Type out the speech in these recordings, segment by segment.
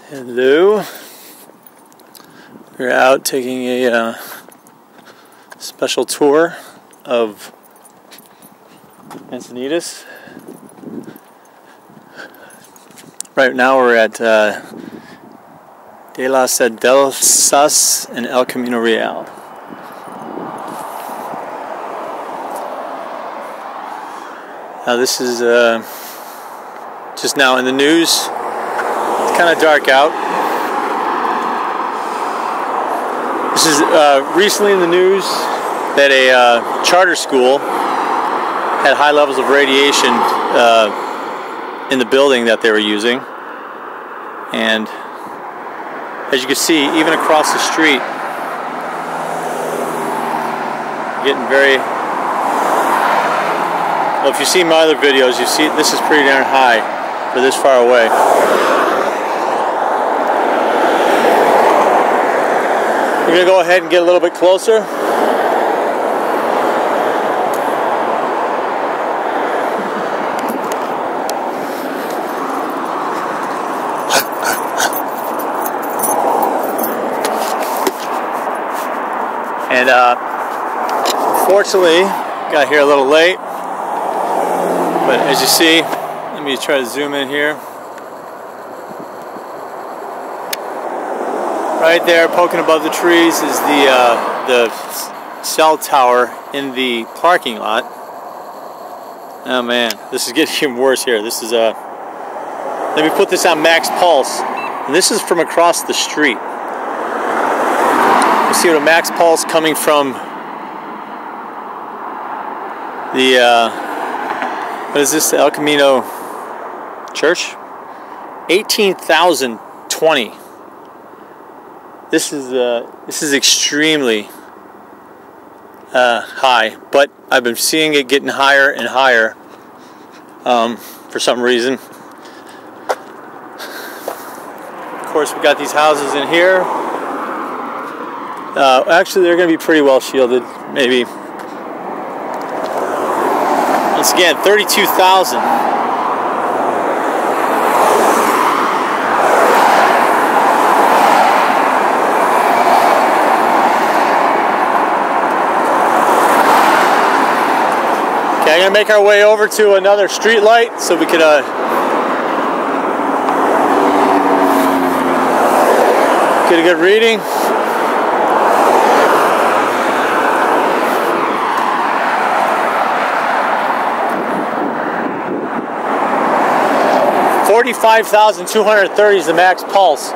Hello. We're out taking a special tour of Encinitas. Right now we're at De las Delicias and El Camino Real. Now this is just now in the news. It's kind of dark out. This is recently in the news that a charter school had high levels of radiation in the building that they were using, and as you can see, even across the street, getting very well. If you've seen my other videos, you see this is pretty darn high for this far away. We're going to go ahead and get a little bit closer. And fortunately, got here a little late. But as you see, let me try to zoom in here. Right there, poking above the trees, is the cell tower in the parking lot. Oh man, this is getting even worse here. This is let me put this on max pulse. And this is from across the street. You see what a max pulse coming from the what is this? The El Camino Church? 18,020. This is extremely high, but I've been seeing it getting higher and higher for some reason. Of course, we got these houses in here. Actually, they're going to be pretty well shielded, maybe. Once again, 32,000. Okay, I'm going to make our way over to another street light so we can get a good reading. $45,230 is the max pulse.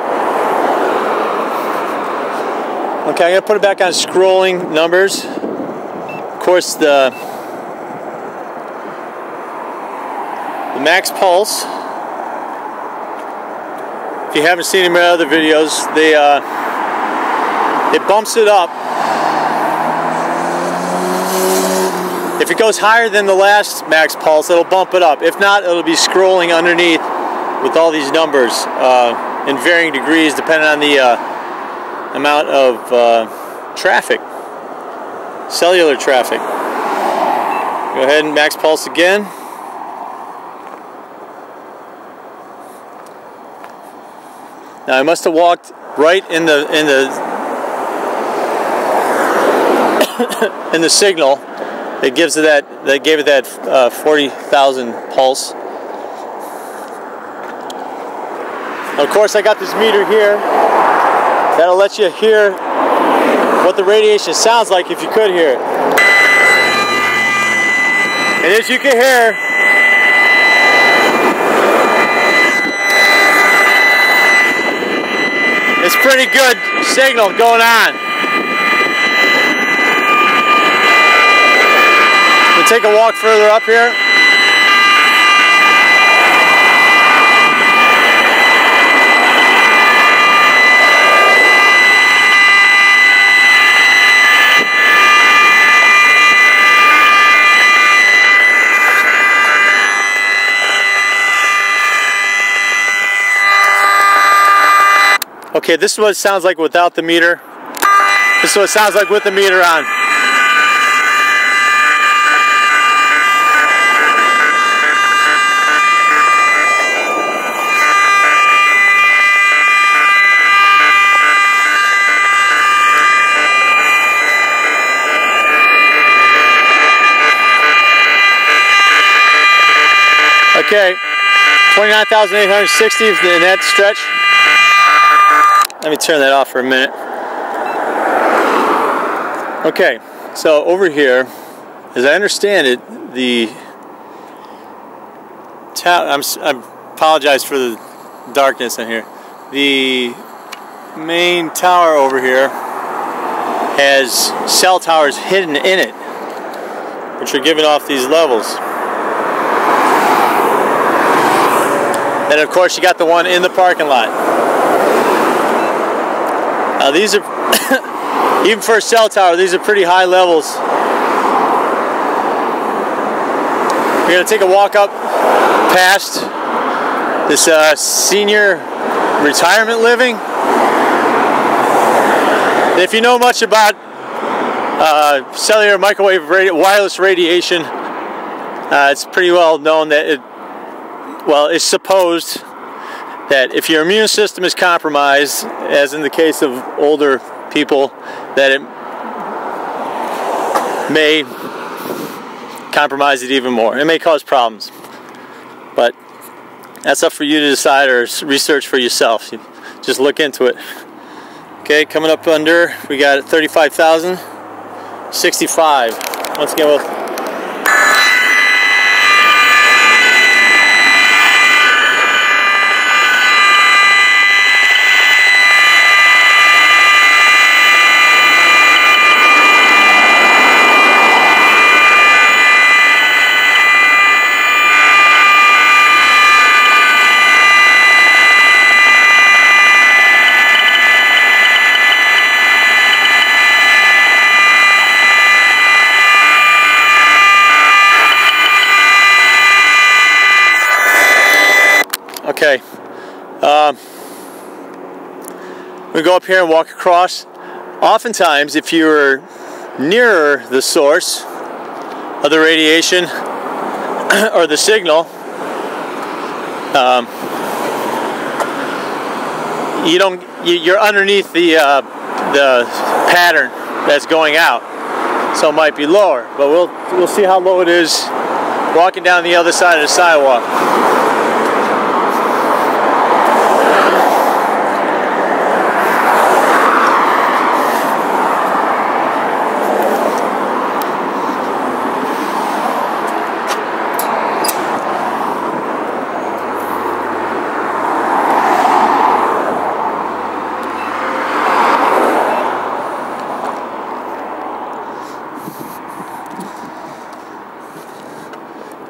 Okay, I'm going to put it back on scrolling numbers. Of course, the max pulse, if you haven't seen any of my other videos, it bumps it up. If it goes higher than the last max pulse, it'll bump it up. If not, it'll be scrolling underneath with all these numbers in varying degrees depending on the amount of traffic, cellular traffic. Go ahead and max pulse again. Now I must have walked right in the in the signal that gives it that gave it that 40,000 pulse. Of course, I got this meter here that'll let you hear what the radiation sounds like if you could hear it. And as you can hear, it's pretty good signal going on. We'll take a walk further up here. Okay, this is what it sounds like without the meter. This is what it sounds like with the meter on. 29,860 in that stretch. Let me turn that off for a minute. Okay, so over here, as I understand it, the I apologize for the darkness in here. The main tower over here has cell towers hidden in it, which are giving off these levels. And of course you got the one in the parking lot. Now these are, even for a cell tower, these are pretty high levels. We're going to take a walk up past this senior retirement living. And if you know much about cellular microwave wireless radiation, it's pretty well known that it's supposed that if your immune system is compromised, as in the case of older people, that it may compromise it even more. It may cause problems, but that's up for you to decide or research for yourself. You just look into it. Okay, coming up under, we got 35,065. Once again, we'll okay, we go up here and walk across. Oftentimes, if you're nearer the source of the radiation or the signal, you're underneath the pattern that's going out, so it might be lower. But we'll see how low it is walking down the other side of the sidewalk.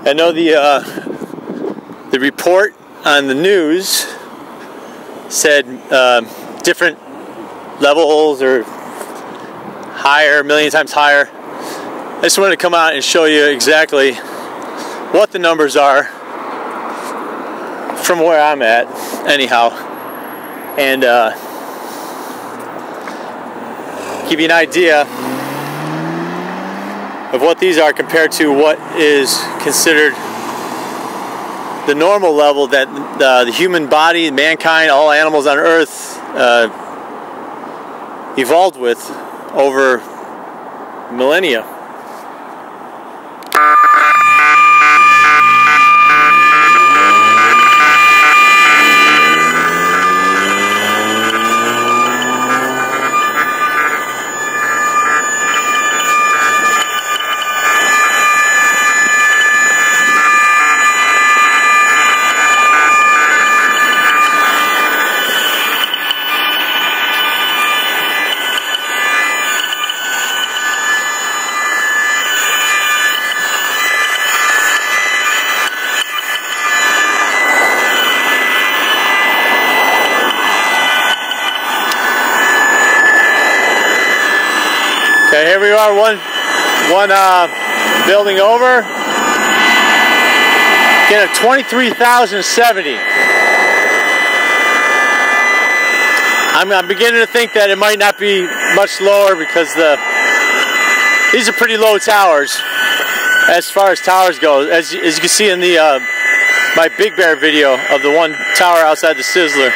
I know the report on the news said different levels or higher, a million times higher. I just wanted to come out and show you exactly what the numbers are from where I'm at, anyhow, and give you an idea of what these are compared to what is considered the normal level that the human body, mankind, all animals on Earth evolved with over millennia. Okay, here we are, one building over. Again, at 23,070. I'm beginning to think that it might not be much lower because these are pretty low towers as far as towers go. As you can see in the my Big Bear video of the one tower outside the Sizzler.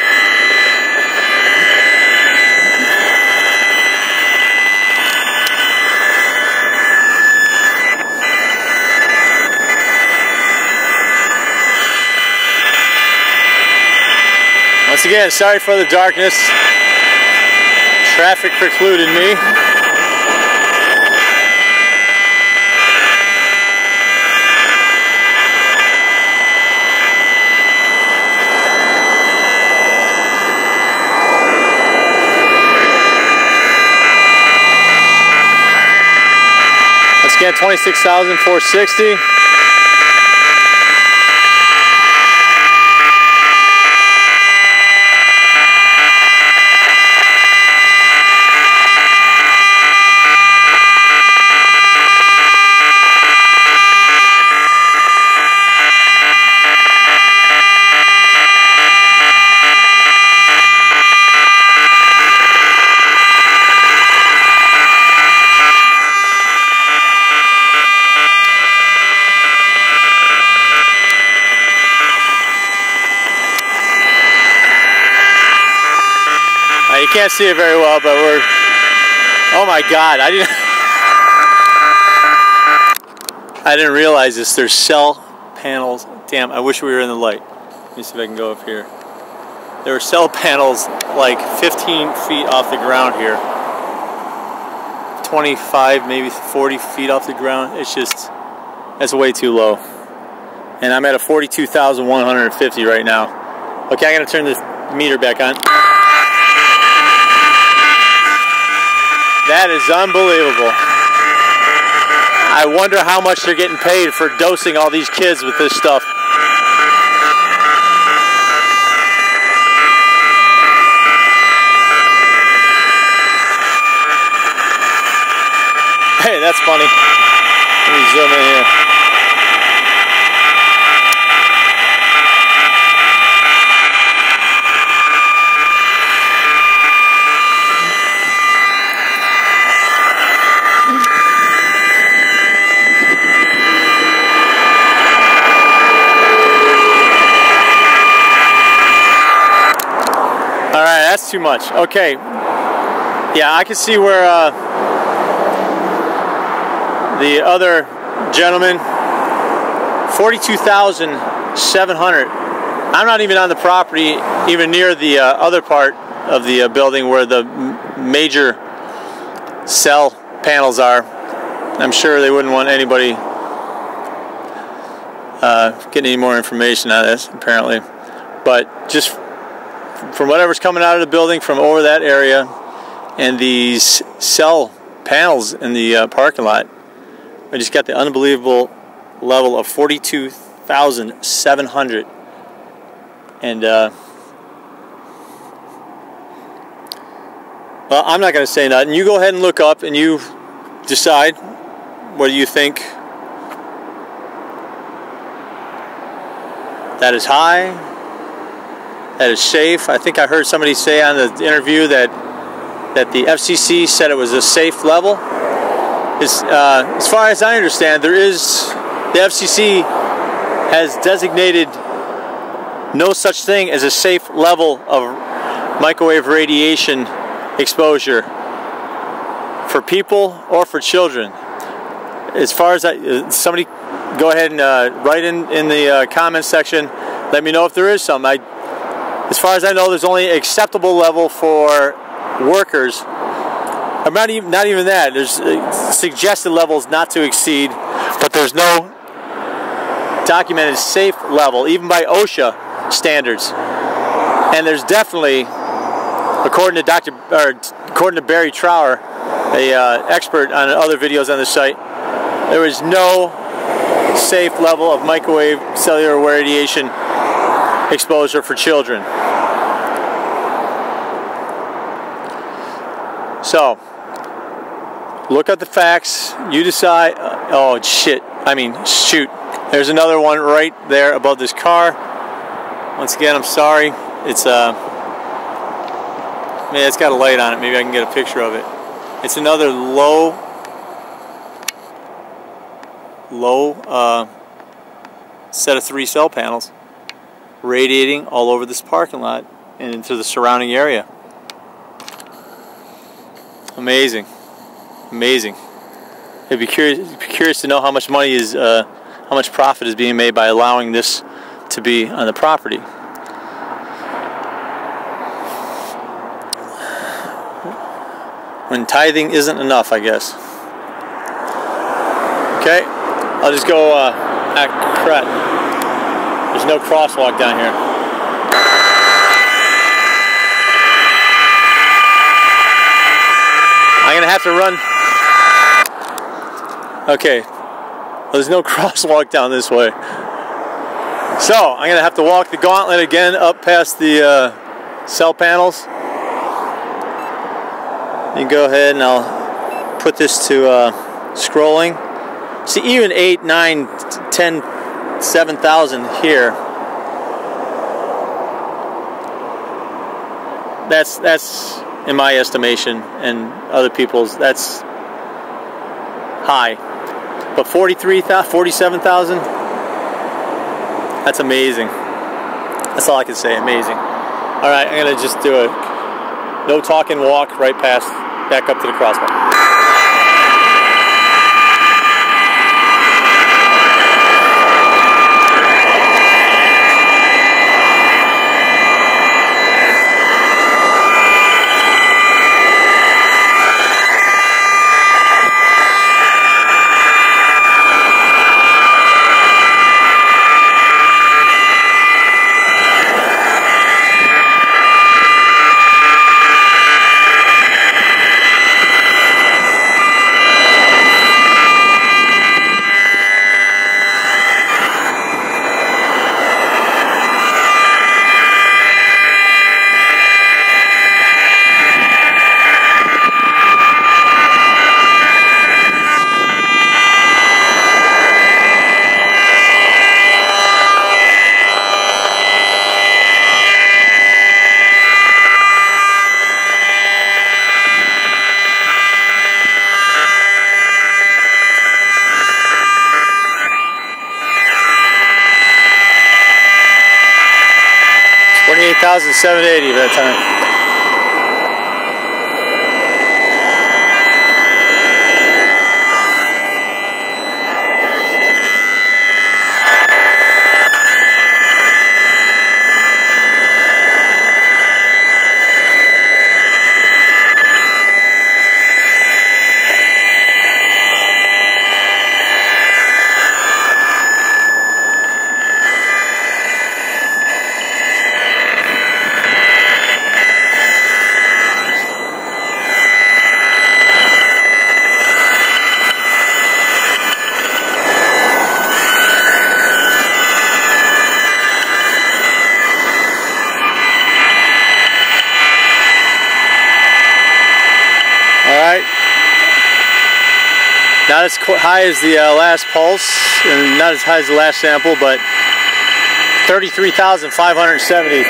Once again, sorry for the darkness. Traffic precluded me. Once again, 26,460. You can't see it very well, but we're... Oh my God, I didn't realize this. There's cell panels. Damn, I wish we were in the light. Let me see if I can go up here. There are cell panels like 15 feet off the ground here. 25, maybe 40 feet off the ground. It's just, that's way too low. And I'm at a 42,150 right now. Okay, I'm gonna turn this meter back on. That is unbelievable. I wonder how much they're getting paid for dosing all these kids with this stuff. Hey, that's funny. Let me zoom in here. Alright, that's too much. Okay. Yeah, I can see where the other gentleman, 42,700. I'm not even on the property, even near the other part of the building where the major cell panels are. I'm sure they wouldn't want anybody getting any more information on this, apparently. But just from whatever's coming out of the building from over that area and these cell panels in the parking lot, I just got the unbelievable level of 42,700. And well, I'm not going to say nothing. You go ahead and look up and you decide what do you think. That is high. That is safe. I think I heard somebody say on the interview that the FCC said it was a safe level. As far as I understand, the FCC has designated no such thing as a safe level of microwave radiation exposure for people or for children. As far as somebody go ahead and write in the comments section, let me know if there is some. As far as I know, there's only an acceptable level for workers. Or not even that. There's suggested levels not to exceed, but there's no documented safe level, even by OSHA standards. And there's definitely, according to Barry Trower, a expert on other videos on the site, there is no safe level of microwave cellular radiation exposure for children. So, look at the facts. You decide. Oh shit! I mean, shoot. There's another one right there above this car. Once again, I'm sorry. It's man, it's got a light on it. Maybe I can get a picture of it. It's another low set of 3 cell panels radiating all over this parking lot and into the surrounding area. Amazing, amazing. I'd be curious to know how much money is, how much profit is being made by allowing this to be on the property. When tithing isn't enough, I guess. Okay, I'll just go correct. There's no crosswalk down here. I'm gonna have to run. Okay, there's no crosswalk down this way. So I'm gonna have to walk the gauntlet again up past the cell panels. And go ahead and I'll put this to scrolling. See, even 8, 9, 10, 7,000 here. That's in my estimation and other people's, that's high. But 43,000, 47,000, that's amazing. That's all I can say, amazing. All right, I'm gonna just do a no talk and walk right past, back up to the crosswalk. 28,780 that time. Not as high as the last pulse, and not as high as the last sample, but 33,570.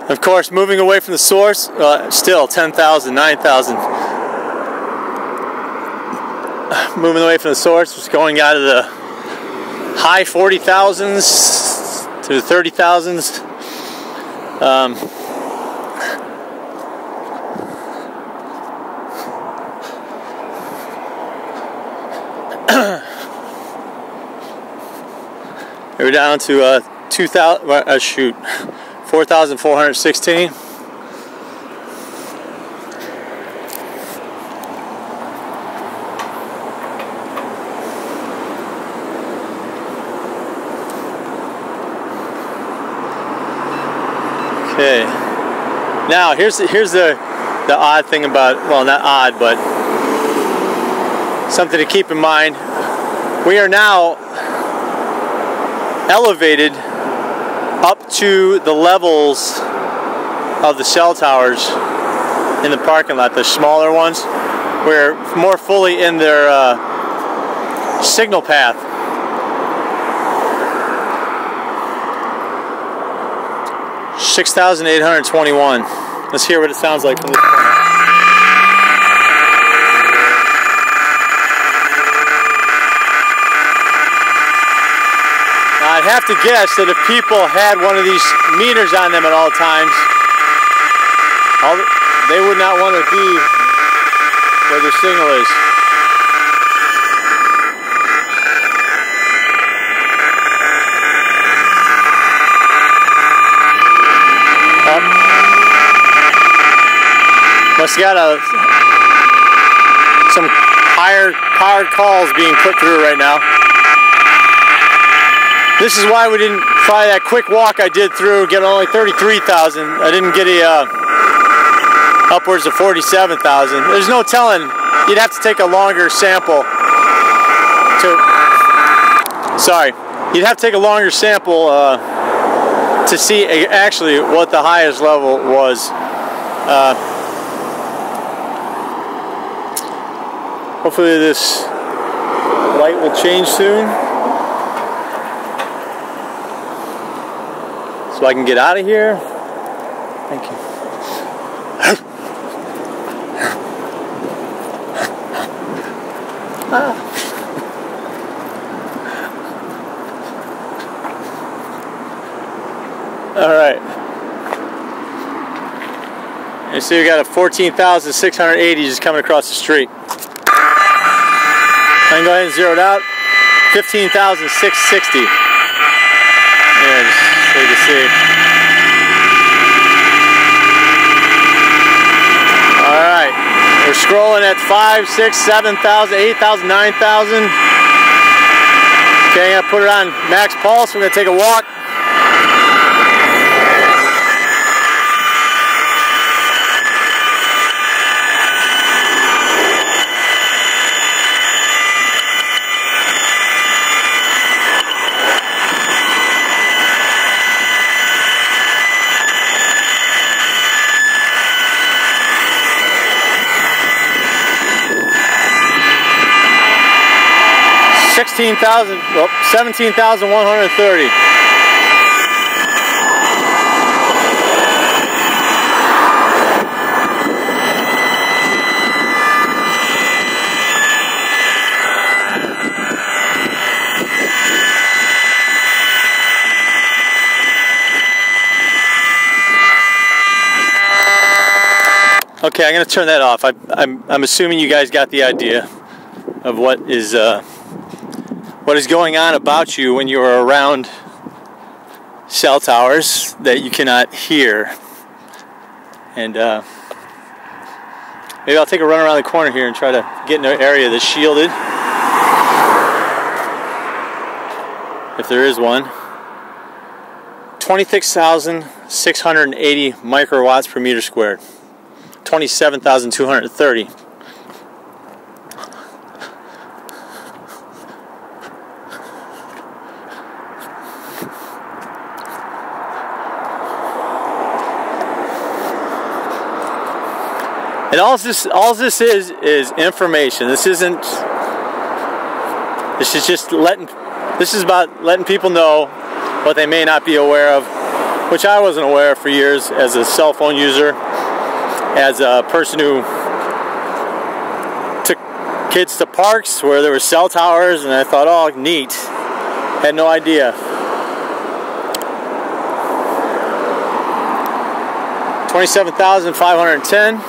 Of course, moving away from the source, still 10,000, 9,000. Moving away from the source, just going out of the high 40,000s to the 30,000s. We're down to 4,416. Okay. Now here's the odd thing about, well, not odd, but something to keep in mind. We are now elevated up to the levels of the cell towers in the parking lot, the smaller ones. We're more fully in their signal path. $6,821. Let's hear what it sounds like from this point. Now, I'd have to guess that if people had one of these meters on them at all times, they would not want to be where the signal is. Must have got some higher powered calls being put through right now. This is why we didn't try that quick walk I did through, get only 33,000. I didn't get upwards of 47,000. There's no telling. You'd have to take a longer sample you'd have to take a longer sample to see actually what the highest level was. Hopefully this light will change soon, so I can get out of here. Thank you. All right. You see we got a 14,680 just coming across the street. I can go ahead and zero it out. 15,660. Yeah, just so you can see. All right. We're scrolling at 5, 6, 7,000, 8,000, 9,000. Okay, I'm gonna put it on max pulse. We're gonna take a walk. Well, 17,130. Okay, I'm going to turn that off. I'm assuming you guys got the idea of what is going on about you when you are around cell towers that you cannot hear. And maybe I'll take a run around the corner here and try to get in an area that's shielded, if there is one. 26,680 microwatts per meter squared. 27,230. And all this is information. This is about letting people know what they may not be aware of, which I wasn't aware of for years as a cell phone user, as a person who took kids to parks where there were cell towers, and I thought, oh, neat. Had no idea. 27,510.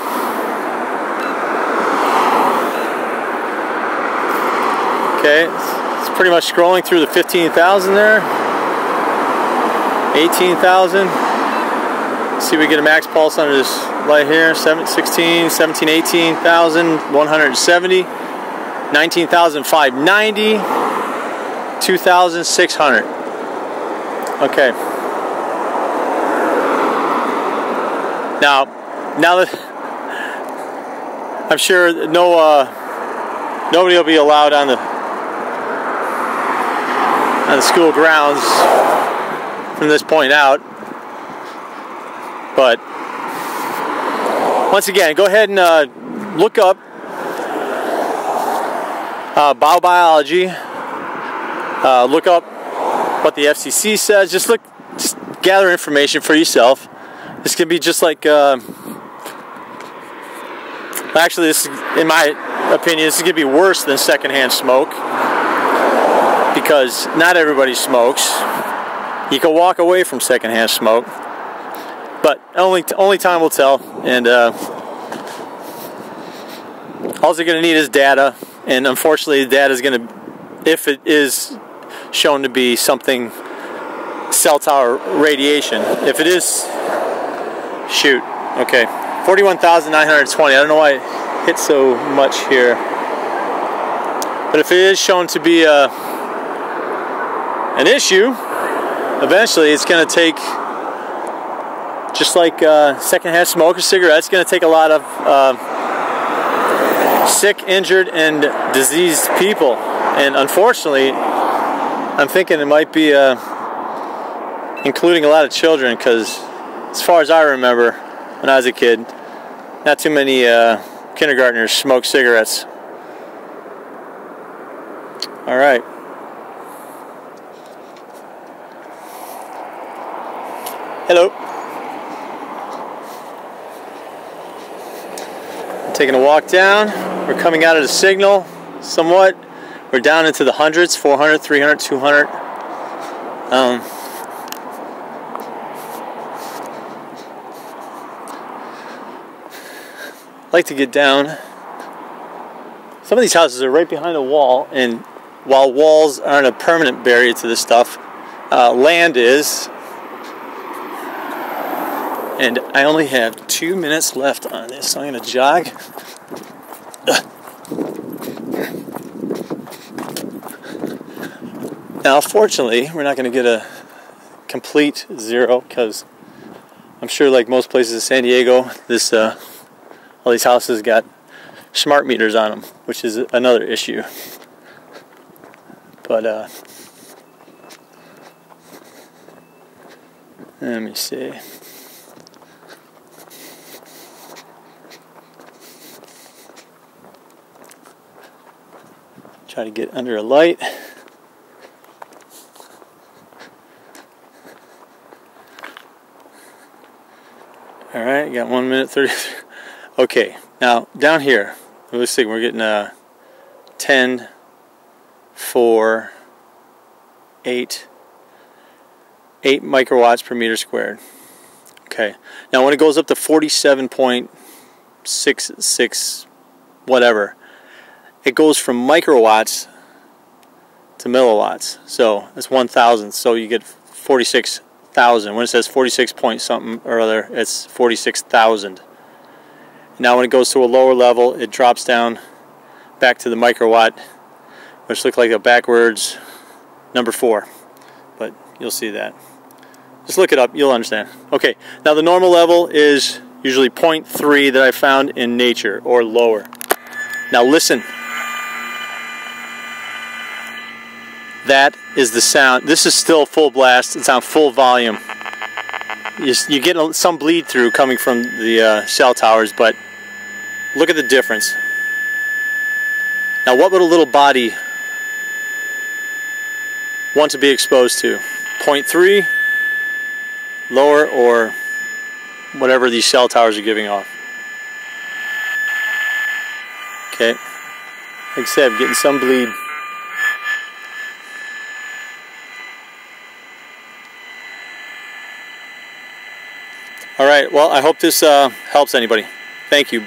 Okay, it's pretty much scrolling through the 15,000 there. 18,000. See if we get a max pulse under this light here. 16, 17, 18,000, 170, 19,590, 2,600. Okay. Now that I'm sure nobody will be allowed on the school grounds from this point out, but once again, go ahead and look up biobiology. Look up what the FCC says. Just gather information for yourself. This can be just like actually, this, in my opinion, this is going to be worse than secondhand smoke, because not everybody smokes. You can walk away from secondhand smoke, but only time will tell. And all they're going to need is data, and unfortunately, the data is going to, if it is shown to be something cell tower radiation, if it is, shoot, okay. 41,920. I don't know why it hit so much here. But if it is shown to be an issue, eventually it's going to take, just like secondhand smoke or cigarettes, it's going to take a lot of sick, injured, and diseased people. And unfortunately, I'm thinking it might be including a lot of children, because as far as I remember, when I was a kid, not too many kindergartners smoked cigarettes. All right. Hello. I'm taking a walk down. We're coming out of the signal somewhat. We're down into the hundreds, 400, 300, 200. I like to get down. Some of these houses are right behind a wall, and while walls aren't a permanent barrier to this stuff, land is. And I only have 2 minutes left on this, so I'm going to jog. Now, fortunately, we're not going to get a complete zero, because I'm sure, like most places in San Diego, this all these houses got smart meters on them, which is another issue. But let me see. Try to get under a light. All right, got 1 minute 30. Okay, now down here, let's see, we're getting 10, 4, 8 microwatts per meter squared. Okay, now when it goes up to 47.66 whatever, it goes from microwatts to milliwatts. So that's 1,000. So you get 46,000. When it says 46 point something or other, it's 46,000. Now when it goes to a lower level, it drops down back to the microwatt, which looks like a backwards number 4. But you'll see that. Just look it up, you'll understand. Okay, now the normal level is usually 0.3 that I found in nature, or lower. Now listen. That is the sound. This is still full blast. It's on full volume. You get some bleed through coming from the cell towers, but look at the difference. Now what would a little body want to be exposed to? 0.3, lower, or whatever these cell towers are giving off. Okay, like I said, I'm getting some bleed. Alright, well, I hope this helps anybody. Thank you.